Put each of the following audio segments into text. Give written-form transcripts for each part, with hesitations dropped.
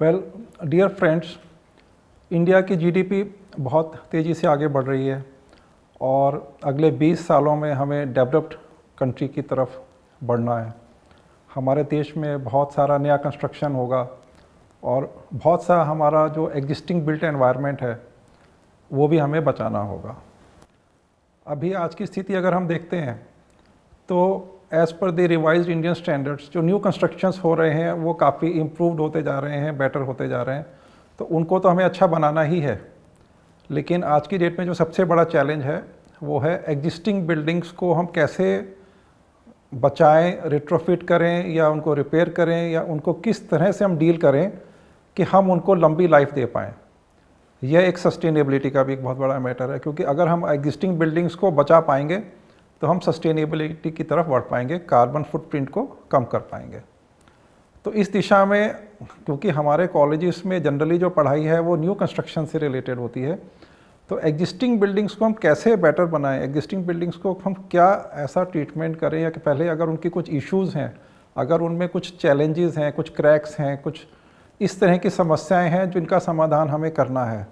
Well dear friends, India की GDP बहुत तेज़ी से आगे बढ़ रही है और अगले 20 सालों में हमें डेवलप्ड कंट्री की तरफ बढ़ना है। हमारे देश में बहुत सारा नया कंस्ट्रक्शन होगा और बहुत सा हमारा जो एग्जिस्टिंग बिल्ट एनवायरनमेंट है वो भी हमें बचाना होगा। अभी आज की स्थिति अगर हम देखते हैं तो as per the revised Indian standards जो न्यू कंस्ट्रक्शंस हो रहे हैं वो काफ़ी इम्प्रूव्ड होते जा रहे हैं, बेटर होते जा रहे हैं, तो उनको तो हमें अच्छा बनाना ही है। लेकिन आज की डेट में जो सबसे बड़ा चैलेंज है वो है एग्जिस्टिंग बिल्डिंग्स को हम कैसे बचाएं, रिट्रोफिट करें या उनको रिपेयर करें या उनको किस तरह से हम डील करें कि हम उनको लंबी लाइफ दे पाएँ। यह एक सस्टेनेबिलिटी का भी एक बहुत बड़ा मैटर है, क्योंकि अगर हम एग्जिस्टिंग बिल्डिंग्स को बचा पाएंगे तो हम सस्टेनेबिलिटी की तरफ बढ़ पाएंगे, कार्बन फुटप्रिंट को कम कर पाएंगे। तो इस दिशा में, क्योंकि हमारे कॉलेजेस में जनरली जो पढ़ाई है वो न्यू कंस्ट्रक्शन से रिलेटेड होती है, तो एग्जिस्टिंग बिल्डिंग्स को हम कैसे बेटर बनाएं, एग्जिस्टिंग बिल्डिंग्स को हम क्या ऐसा ट्रीटमेंट करें, या कि पहले अगर उनकी कुछ इश्यूज़ हैं, अगर उनमें कुछ चैलेंजेस हैं, कुछ क्रैक्स हैं, कुछ इस तरह की समस्याएं हैं जिनका समाधान हमें करना है,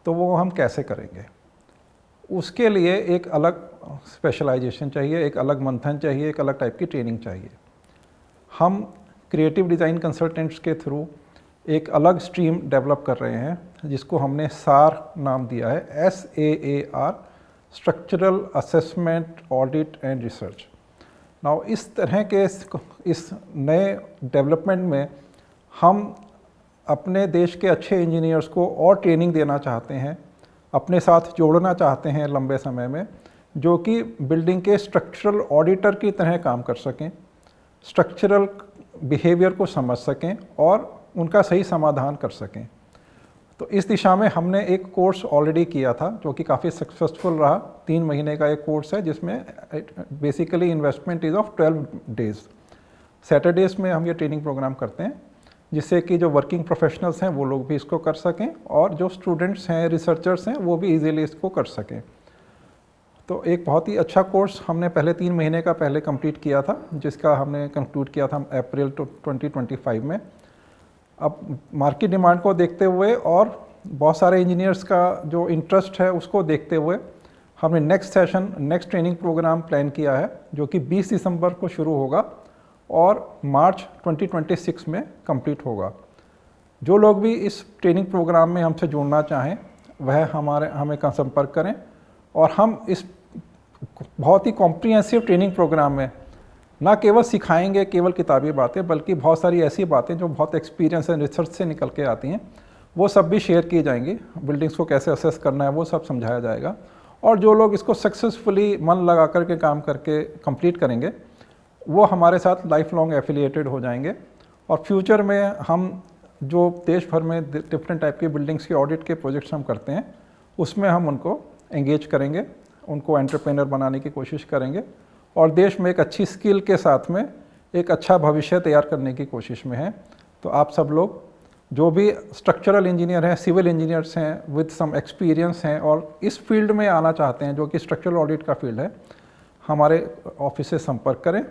तो वो हम कैसे करेंगे। उसके लिए एक अलग स्पेशलाइजेशन चाहिए, एक अलग मंथन चाहिए, एक अलग टाइप की ट्रेनिंग चाहिए। हम क्रिएटिव डिज़ाइन कंसल्टेंट्स के थ्रू एक अलग स्ट्रीम डेवलप कर रहे हैं जिसको हमने सार नाम दिया है, SAAR, structural assessment audit and research. Now इस तरह के इस नए डेवलपमेंट में हम अपने देश के अच्छे इंजीनियर्स को और ट्रेनिंग देना चाहते हैं, अपने साथ जोड़ना चाहते हैं लंबे समय में, जो कि बिल्डिंग के स्ट्रक्चरल ऑडिटर की तरह काम कर सकें, स्ट्रक्चरल बिहेवियर को समझ सकें और उनका सही समाधान कर सकें। तो इस दिशा में हमने एक कोर्स ऑलरेडी किया था जो कि काफ़ी सक्सेसफुल रहा। 3 महीने का एक कोर्स है जिसमें basically investment is of 12 days. Saturdays में हम ये ट्रेनिंग प्रोग्राम करते हैं जिससे कि जो वर्किंग प्रोफेशनल्स हैं वो लोग भी इसको कर सकें और जो स्टूडेंट्स हैं, रिसर्चर्स हैं, वो भी इजीली इसको कर सकें। तो एक बहुत ही अच्छा कोर्स हमने पहले 3 महीने का पहले कंप्लीट किया था, जिसका हमने कंक्लूड किया था अप्रैल 2025 में। अब मार्केट डिमांड को देखते हुए और बहुत सारे इंजीनियर्स का जो इंटरेस्ट है उसको देखते हुए हमने नेक्स्ट ट्रेनिंग प्रोग्राम प्लान किया है जो कि 20 दिसंबर को शुरू होगा और मार्च 2026 में कंप्लीट होगा। जो लोग भी इस ट्रेनिंग प्रोग्राम में हमसे जुड़ना चाहें वह हमें संपर्क करें और हम इस बहुत ही कॉम्प्रिहेंसिव ट्रेनिंग प्रोग्राम में ना केवल सिखाएंगे केवल किताबी बातें, बल्कि बहुत सारी ऐसी बातें जो बहुत एक्सपीरियंस एंड रिसर्च से निकल के आती हैं वो सब भी शेयर की जाएंगी। बिल्डिंग्स को कैसे असेस करना है वो सब समझाया जाएगा और जो लोग इसको सक्सेसफुली मन लगा करके काम करके कंप्लीट करेंगे वो हमारे साथ लाइफ लॉन्ग एफिलिएटेड हो जाएंगे और फ्यूचर में हम जो देश भर में डिफरेंट टाइप की बिल्डिंग्स के ऑडिट के प्रोजेक्ट्स हम करते हैं उसमें हम उनको एंगेज करेंगे, उनको एंटरप्रेन्योर बनाने की कोशिश करेंगे और देश में एक अच्छी स्किल के साथ में एक अच्छा भविष्य तैयार करने की कोशिश में हैं। तो आप सब लोग जो भी स्ट्रक्चरल इंजीनियर हैं, सिविल इंजीनियर्स हैं विद सम एक्सपीरियंस हैं और इस फील्ड में आना चाहते हैं जो कि स्ट्रक्चरल ऑडिट का फील्ड है, हमारे ऑफिस से संपर्क करें